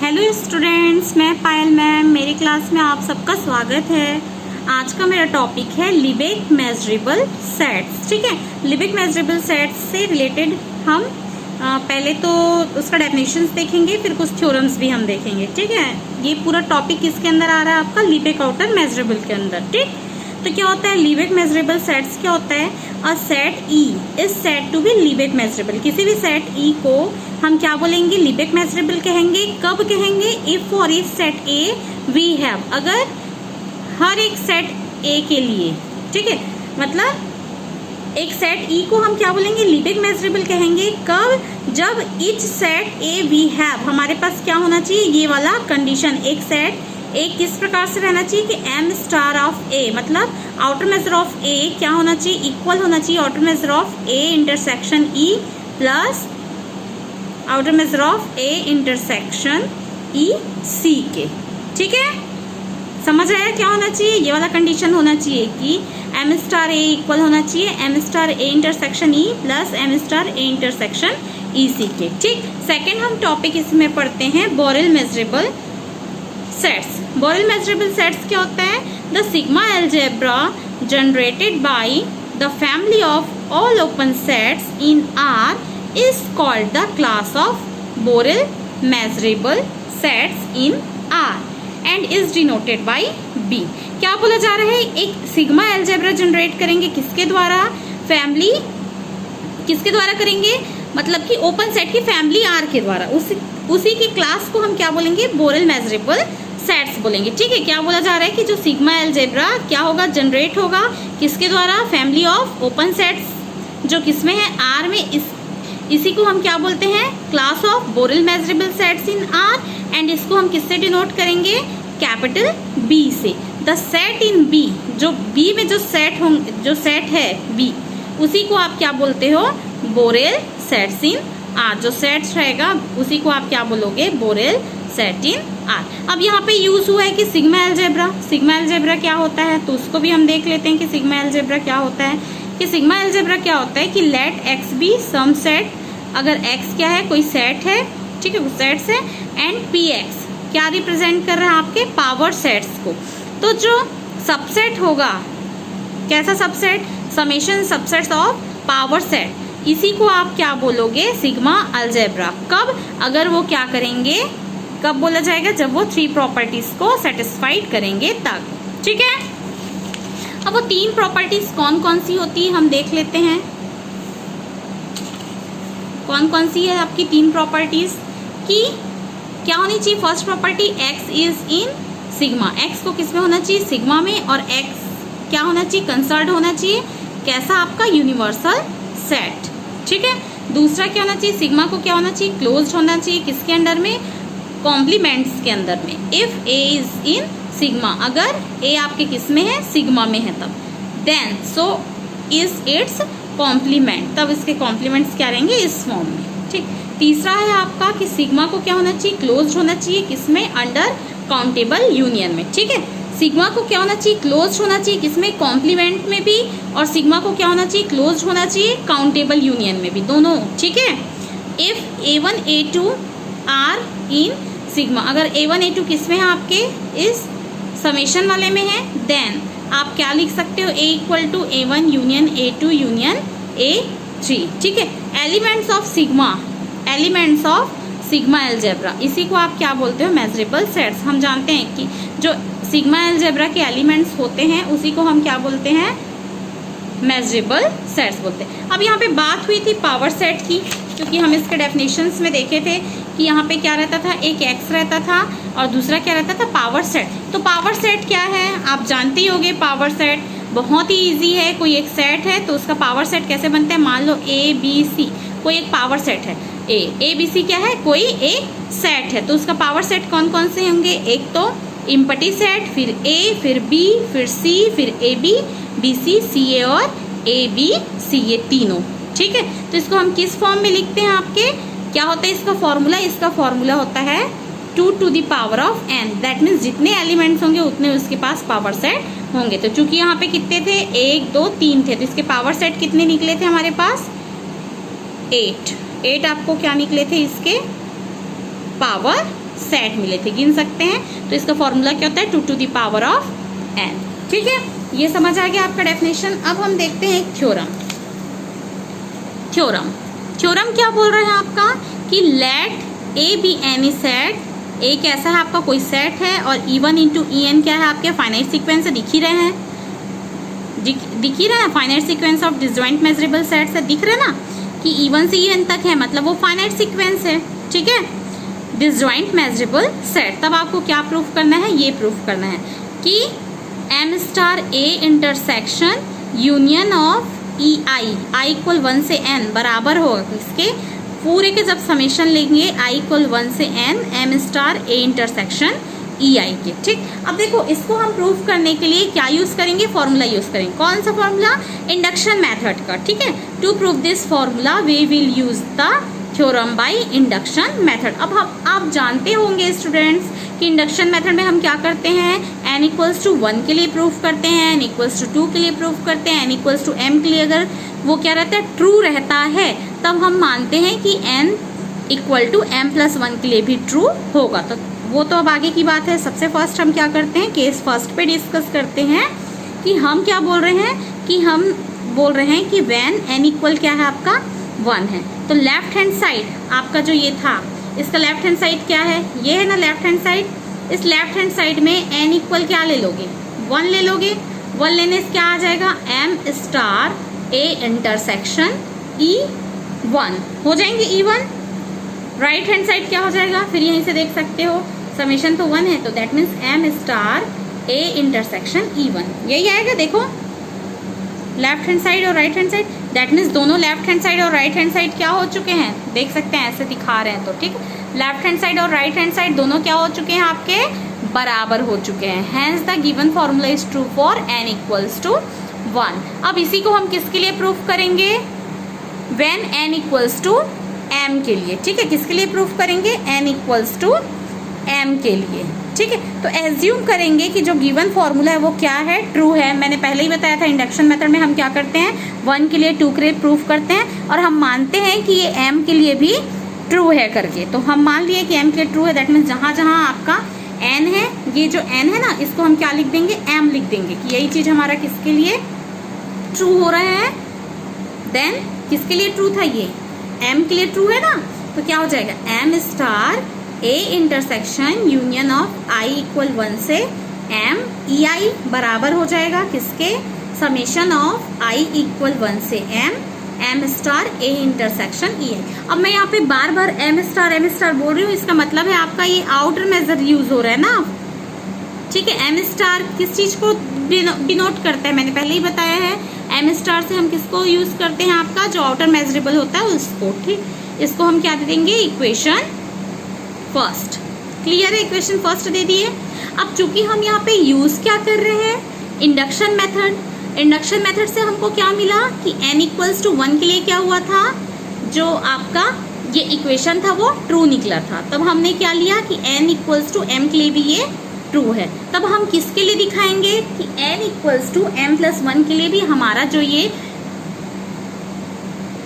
Hello students, मैं पायल ma'am, मेरी class में आप सबका स्वागत है। आज का मेरा टॉपिक है लिबेक मेजरेबल सेट्स। ठीक है, लिबेक मेजरेबल सेट्स से रिलेटेड हम पहले तो उसका डेफिनेशंस देखेंगे, फिर कुछ थ्योरम्स भी हम देखेंगे। ठीक है, ये पूरा टॉपिक किसके अंदर आ रहा है आपका? लिबेक आउटर मेजरेबल के अंदर। ठीक, तो क्या होता है लिबेक मेजरेबल सेट्स? क्या होता है? A set E is said to be Lebesgue measurable. किसी भी सेट ई को हम क्या बोलेंगे? लिबेक मेजरेबल कहेंगे। कब कहेंगे? If for each set A V have, अगर हर एक सेट ए के लिए, ठीक है, मतलब एक सेट ई को हम क्या बोलेंगे? लिबेक मेजरेबल कहेंगे। कब? जब each set A V have, हमारे पास क्या होना चाहिए? ये वाला कंडीशन, एक सेट ए किस प्रकार से रहना चाहिए कि एम स्टार ऑफ ए, मतलब आउटर मेजर ऑफ ए क्या होना चाहिए? इक्वल होना चाहिए outer measure of A intersection E plus outer measure of A intersection E C के। ठीक है, समझ आया क्या होना चाहिए? ये वाला कंडीशन होना चाहिए कि एम स्टार ए इक्वल होना चाहिए M star A intersection E plus M star A intersection E C के। ठीक, सेकेंड हम टॉपिक इसमें पढ़ते हैं Borel measurable sets. Borel measurable sets क्या होता है? The sigma algebra generated by the family of all open sets in R is called the class of Borel measurable sets in R and is denoted by B। क्या बोला जा रहा है? एक sigma algebra generate करेंगे, किसके द्वारा? Family किसके द्वारा करेंगे? मतलब कि ओपन सेट की फैमिली आर के द्वारा। उसी की क्लास को हम क्या बोलेंगे? बोरेल मेजरेबल सेट्स बोलेंगे। ठीक है, क्या बोला जा रहा है कि जो सिग्मा अलजेब्रा क्या होगा? जनरेट होगा किसके द्वारा? फैमिली ऑफ ओपन सेट्स जो किसमें है? आर में। इसी को हम क्या बोलते हैं? Class of Borel measurable sets in R. एंड इसको हम किससे डिनोट करेंगे? कैपिटल बी से। द सेट इन बी, जो बी में जो सेट है बी, उसी को आप क्या बोलते हो? Borel sets in R. जो सेट्स रहेगा उसी को आप क्या बोलोगे? Borel set in R. अब यहाँ पे यूज हुआ है कि सिग्मा अलजेब्रा। सिग्मा अलजेब्रा क्या होता है तो उसको भी हम देख लेते हैं कि सिग्मा अलजेब्रा क्या होता है। कि सिग्मा अलजेब्रा क्या होता है कि let X be some set, अगर एक्स क्या है? कोई सेट है, ठीक है, सेट्स है, एंड पी एक्स क्या रिप्रेजेंट कर रहा है? आपके पावर सेट्स को। तो जो सबसेट होगा, कैसा subset? Summation subsets of power set, इसी को आप क्या बोलोगे? Sigma algebra. कब? अगर वो क्या करेंगे? कब बोला जाएगा? जब वो थ्री प्रॉपर्टीज को सेटिस्फाइड करेंगे तब। ठीक है, अब वो तीन प्रॉपर्टीज कौन कौन सी होती है हम देख लेते हैं। कौन कौन सी है आपकी तीन प्रॉपर्टीज की? क्या होनी चाहिए? First property x is in sigma. X को किस में होना चाहिए? सिग्मा में। और एक्स क्या होना चाहिए? कंसर्न्ड होना चाहिए। कैसा? आपका यूनिवर्सल सेट। ठीक है, दूसरा क्या होना चाहिए? सिग्मा को क्या होना चाहिए? क्लोज्ड होना चाहिए। किसके अंडर में? कॉम्प्लीमेंट्स के अंदर में। If A is in sigma, अगर ए आपके किस में है? सिग्मा में है तब। Then so is its complement, तब इसके कॉम्प्लीमेंट्स क्या रहेंगे? इस फॉर्म में। ठीक, तीसरा है आपका कि सिग्मा को क्या होना चाहिए? क्लोज्ड होना चाहिए। किसमें? अंडर काउंटेबल यूनियन में। ठीक है, सिग्मा को क्या होना चाहिए? क्लोज्ड होना चाहिए। किसमें? कॉम्प्लीमेंट में भी। और सिग्मा को क्या होना चाहिए? क्लोज्ड होना चाहिए काउंटेबल यूनियन में भी, दोनों। ठीक है, if A1 A2 are in sigma, अगर A1 A2 किसमें है? आपके इस समेशन वाले में है, देन आप क्या लिख सकते हो? A equal to A1 union A2 union A3। ठीक है, elements of sigma, elements of sigma algebra, इसी को आप क्या बोलते हो? Measurable sets. हम जानते हैं कि जो सिग्मा अलजेब्रा के एलिमेंट्स होते हैं उसी को हम क्या बोलते हैं? मेजरेबल सेट्स बोलते हैं। अब यहाँ पे बात हुई थी पावर सेट की, क्योंकि हम इसके डेफिनेशंस में देखे थे कि यहाँ पे क्या रहता था? एक एक्स रहता था और दूसरा क्या रहता था? Power set. तो पावर सेट क्या है? आप जानते ही होंगे। पावर सेट बहुत ही इजी है। कोई एक सेट है तो उसका पावर सेट कैसे बनता है? मान लो ए बी सी, कोई एक पावर सेट है। ए बी सी क्या है? कोई एक सेट है, तो उसका पावर सेट कौन कौन से होंगे? एक तो इम्पटी सेट, फिर ए, फिर बी, फिर सी, फिर ए बी, बी सी, सी ए और ए बी सी, ये तीनों। ठीक है, तो इसको हम किस फॉर्म में लिखते हैं? आपके क्या होता है इसका फॉर्मूला? इसका फॉर्मूला होता है 2 to the power of n। That means जितने एलिमेंट्स होंगे उतने उसके पास पावर सेट होंगे। तो चूंकि यहाँ पे कितने थे? 1 2 3 थे, तो इसके पावर सेट कितने निकले थे हमारे पास? 8 आपको क्या निकले थे? इसके पावर सेट मिले थे, गिन सकते हैं। तो इसका फॉर्मूला क्या होता है 2 to the power of n। ठीक है, ये समझ आ गया आपका डेफिनेशन। अब हम देखते हैं एक थ्योरम। थ्योरम क्या बोल रहे हैं आपका कि let A be any set. A कैसा है आपका, कोई सेट है, और E1 इंटू EN क्या है आपके फाइनाइट सीक्वेंस है, दिख ही रहे हैं finite sequence of disjoint measurable sets है, दिख रहे ना कि E1 से EN तक है, मतलब वो फाइनाइट सीक्वेंस है। ठीक है, डिसजॉइंट मेजरेबल सेट। तब आपको क्या प्रूफ करना है, ये प्रूफ करना है कि M star A intersection union of I equal 1 से n बराबर होगा इसके पूरे के, जब समेशन लेंगे I इक्वल 1 से n M star A intersection EI के। ठीक, अब देखो इसको हम प्रूफ करने के लिए क्या यूज करेंगे, फॉर्मूला यूज करेंगे। कौन सा फॉर्मूला, इंडक्शन मेथड का। ठीक है, to prove this formula we will use the theorem by induction method. अब आप जानते होंगे स्टूडेंट्स कि इंडक्शन मेथड में हम क्या करते हैं, n इक्वल्स टू 1 के लिए प्रूफ करते हैं, n इक्वल्स टू 2 के लिए प्रूफ करते हैं, n इक्वल्स टू m के लिए अगर वो क्या रहता है, ट्रू रहता है, तब हम मानते हैं कि n इक्वल टू m+1 के लिए भी ट्रू होगा। तो वो तो अब आगे की बात है। सबसे फर्स्ट हम क्या करते हैं, केस फर्स्ट पे डिस्कस करते हैं कि हम क्या बोल रहे हैं, कि हम बोल रहे हैं कि व्हेन n इक्वल क्या है आपका 1 है। तो लेफ्ट हैंड साइड आपका जो ये था, इसका लेफ्ट हैंड साइड क्या है, ये है ना लेफ्ट हैंड साइड। इस लेफ्ट हैंड साइड में n इक्वल क्या ले लोगे, 1 ले लोगे। 1 लेने से क्या आ जाएगा, M star A intersection E1 हो जाएंगे, E1। राइट हैंड साइड क्या हो जाएगा, फिर यहीं से देख सकते हो समेशन तो 1 है, तो that means M star A intersection E1 यही आएगा। देखो लेफ्ट हैंड साइड और right hand side, that means दोनों लेफ्ट हैंड साइड और राइट हैंड साइड क्या हो चुके हैं, देख सकते हैं ऐसे दिखा रहे हैं। तो ठीक, लेफ्ट हैंड साइड और राइट हैंड साइड दोनों क्या हो चुके हैं आपके, बराबर हो चुके हैं। Hence the given formula is true for n equals to 1। अब इसी को हम किसके लिए प्रूफ करेंगे, when n equals to m के लिए। ठीक है, किसके लिए प्रूफ करेंगे, n इक्वल्स टू m के लिए। ठीक है, तो एज्यूम करेंगे कि जो गिवन फॉर्मूला है वो क्या है, ट्रू है। मैंने पहले ही बताया था इंडक्शन मेथड में हम क्या करते हैं, 1 के लिए 2 के लिए प्रूफ करते हैं, और हम मानते हैं कि ये m के लिए भी ट्रू है करके। तो हम मान लिए कि m के लिए ट्रू है, दैट मीन्स जहाँ जहाँ आपका n है, ये जो n है ना, इसको हम क्या लिख देंगे, m लिख देंगे कि यही चीज़ हमारा किसके लिए ट्रू हो रहा है। देन किसके लिए ट्रू था, ये m के लिए ट्रू है ना, तो क्या हो जाएगा, M star A intersection union of I equal 1 से M EI बराबर हो जाएगा किसके, समेशन ऑफ I इक्वल 1 से M star A intersection EI। अब मैं यहाँ पे बार बार M स्टार बोल रही हूँ, इसका मतलब है आपका ये आउटर मेजर यूज हो रहा है ना। ठीक है, M स्टार किस चीज को डिनोट करता है, मैंने पहले ही बताया है। M स्टार से हम किसको यूज करते हैं, आपका जो आउटर मेजरेबल होता है उसको। ठीक, इसको हम क्या दे देंगे, इक्वेशन फर्स्ट। क्लियर है, इक्वेशन फर्स्ट दे दिए। अब चूंकि हम यहाँ पे यूज क्या कर रहे हैं, इंडक्शन मेथड। इंडक्शन मेथड से हमको क्या मिला कि n इक्वल्स टू 1 के लिए क्या हुआ था, जो आपका ये इक्वेशन था वो ट्रू निकला था। तब हमने क्या लिया कि n इक्वल्स टू m के लिए भी ये ट्रू है। तब हम किसके लिए दिखाएंगे कि n इक्वल्स टू m+1 के लिए भी हमारा जो ये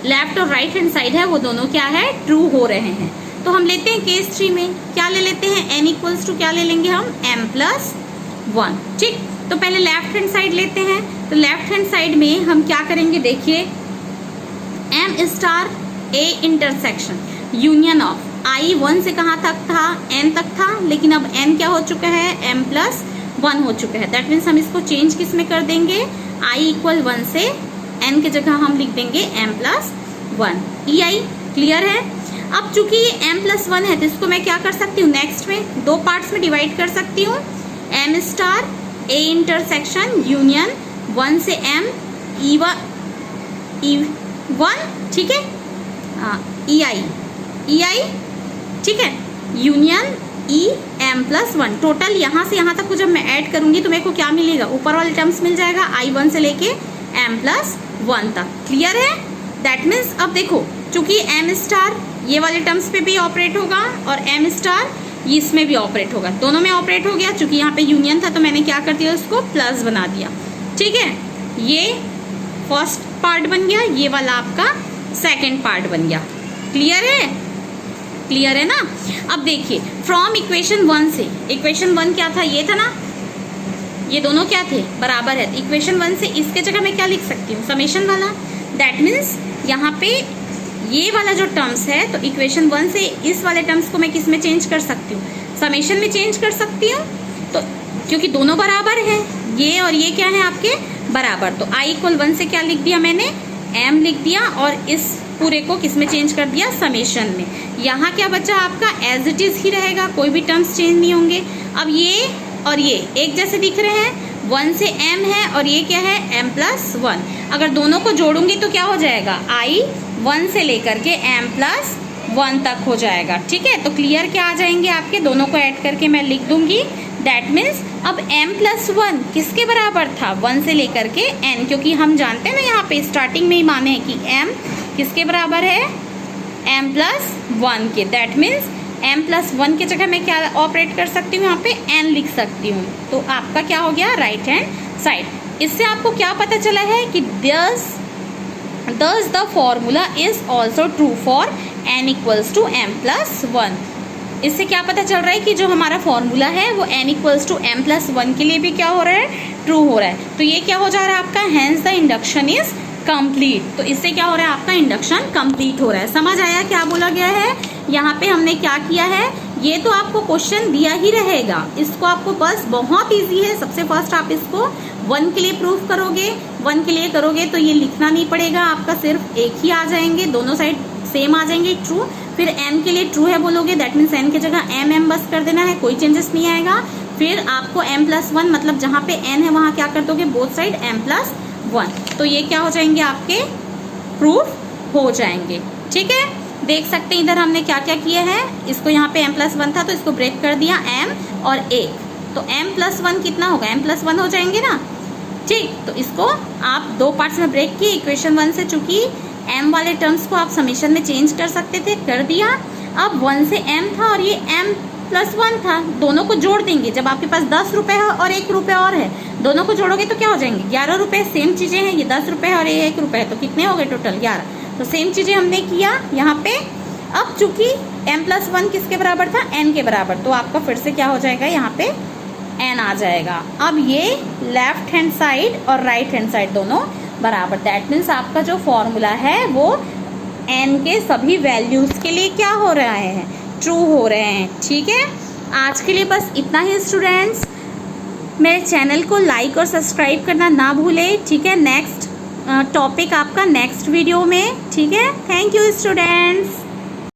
लेफ्ट और राइट हैंड साइड है वो दोनों क्या है, ट्रू हो रहे हैं। तो हम लेते हैं केस 3 में, क्या ले लेते हैं, n इक्वल्स टू क्या ले लेंगे हम, m+1। ठीक, तो पहले लेफ्ट हैंड साइड लेते हैं। तो लेफ्ट हैंड साइड में हम क्या करेंगे, देखिए M star A intersection union of I 1 से कहाँ तक था, n तक था, लेकिन अब n क्या हो चुका है, m+1 हो चुका है। दैट मीन्स हम इसको चेंज किस में कर देंगे, I इक्वल 1 से n की जगह हम लिख देंगे m+1 EI। क्लियर है। अब चूंकि ये m+1 है तो इसको मैं क्या कर सकती हूँ, नेक्स्ट में 2 पार्ट्स में डिवाइड कर सकती हूँ। M star A intersection union 1 से M E1, ठीक है, EI, ठीक है, यूनियन M+1। टोटल यहाँ से यहाँ तक को जब मैं ऐड करूंगी तो मेरे को क्या मिलेगा, ऊपर वाले टर्म्स मिल जाएगा I1 से लेके M+1 तक। क्लियर है। दैट मीन्स अब देखो चूंकि M स्टार ये वाले टर्म्स पे भी ऑपरेट होगा और M स्टार इसमें भी ऑपरेट होगा, दोनों में ऑपरेट हो गया। चूंकि यहाँ पे यूनियन था तो मैंने क्या कर दिया, उसको प्लस बना दिया। ठीक है, ये फर्स्ट पार्ट बन गया, ये वाला आपका सेकंड पार्ट बन गया। क्लियर है। क्लियर है ना। अब देखिए फ्रॉम इक्वेशन 1 से, इक्वेशन 1 क्या था, ये था ना, ये दोनों क्या थे, बराबर है। इक्वेशन 1 से इसके जगह मैं क्या लिख सकती हूँ, समेशन वाला। दैट मीन्स यहाँ पे ये वाला जो टर्म्स है, तो इक्वेशन 1 से इस वाले टर्म्स को मैं किस में चेंज कर सकती हूँ, समेशन में चेंज कर सकती हूँ। तो क्योंकि दोनों बराबर है, ये और ये क्या है आपके बराबर, तो i = 1 से क्या लिख दिया मैंने, m लिख दिया, और इस पूरे को किस में चेंज कर दिया, समेशन में। यहाँ क्या बचा आपका, एज इट इज ही रहेगा, कोई भी टर्म्स चेंज नहीं होंगे। अब ये और ये एक जैसे दिख रहे हैं, 1 से m है और ये क्या है, m+1। अगर दोनों को जोड़ूंगी तो क्या हो जाएगा, i 1 से लेकर के m+1 तक हो जाएगा। ठीक है, तो क्लियर क्या आ जाएंगे आपके, दोनों को ऐड करके मैं लिख दूंगी। दैट मीन्स अब m+1 किसके बराबर था, 1 से लेकर के n, क्योंकि हम जानते हैं ना यहाँ पे स्टार्टिंग में ही माने हैं कि m किसके बराबर है, m+1 के। दैट मीन्स m+1 के जगह मैं क्या ऑपरेट कर सकती हूँ, यहाँ पे n लिख सकती हूँ। तो आपका क्या हो गया, राइट हैंड साइड। इससे आपको क्या पता चला है कि thus the formula is also true for n = m+1। इससे क्या पता चल रहा है कि जो हमारा फॉर्मूला है वो n = m+1 के लिए भी क्या हो रहा है, ट्रू हो रहा है। तो ये क्या हो जा रहा है आपका, hence the induction is complete। तो इससे क्या हो रहा है, आपका इंडक्शन कंप्लीट हो रहा है। समझ आया क्या बोला गया है, यहाँ पे हमने क्या किया है, ये तो आपको क्वेश्चन दिया ही रहेगा, इसको आपको बस बहुत इजी है। सबसे फर्स्ट आप इसको 1 के लिए प्रूफ करोगे, 1 के लिए करोगे तो ये लिखना नहीं पड़ेगा आपका, सिर्फ एक ही आ जाएंगे, दोनों साइड सेम आ जाएंगे, ट्रू। फिर m के लिए ट्रू है बोलोगे, दैट मीन्स n की जगह m बस कर देना है, कोई चेंजेस नहीं आएगा। फिर आपको m+1 मतलब जहाँ पे n है वहाँ क्या कर दोगे, बोथ साइड m+1। तो ये क्या हो जाएंगे आपके, प्रूफ हो जाएंगे। ठीक है, देख सकते हैं इधर हमने क्या क्या किया है, इसको यहाँ पे m+1 था तो इसको ब्रेक कर दिया m और 1, तो m+1 कितना होगा, m+1 हो जाएंगे ना। ठीक, तो इसको आप दो पार्ट्स में ब्रेक किए। इक्वेशन 1 से चूंकि m वाले टर्म्स को आप समेशन में चेंज कर सकते थे, कर दिया। अब 1 से m था और ये m+1 था, दोनों को जोड़ देंगे। जब आपके पास 10 रुपए है और 1 रुपए और है, दोनों को जोड़ोगे तो क्या हो जाएंगे, 11 रुपए। सेम चीजें हैं, ये 10 रुपए और ये 1 रुपए है, तो कितने हो गए टोटल, 11। तो सेम चीजें हमने किया यहाँ पे। अब चूंकि m+1 किसके बराबर था, n के बराबर, तो आपका फिर से क्या हो जाएगा, यहाँ पे n आ जाएगा। अब ये लेफ्ट हैंड साइड और राइट हैंड साइड दोनों बराबर, दैट मीन्स आपका जो फॉर्मूला है वो n के सभी वैल्यूज के लिए क्या हो रहा है, ट्रू हो रहे हैं। ठीक है, आज के लिए बस इतना ही स्टूडेंट्स। मेरे चैनल को लाइक और सब्सक्राइब करना ना भूलें। ठीक है, नेक्स्ट टॉपिक आपका नेक्स्ट वीडियो में। ठीक है, थैंक यू स्टूडेंट्स।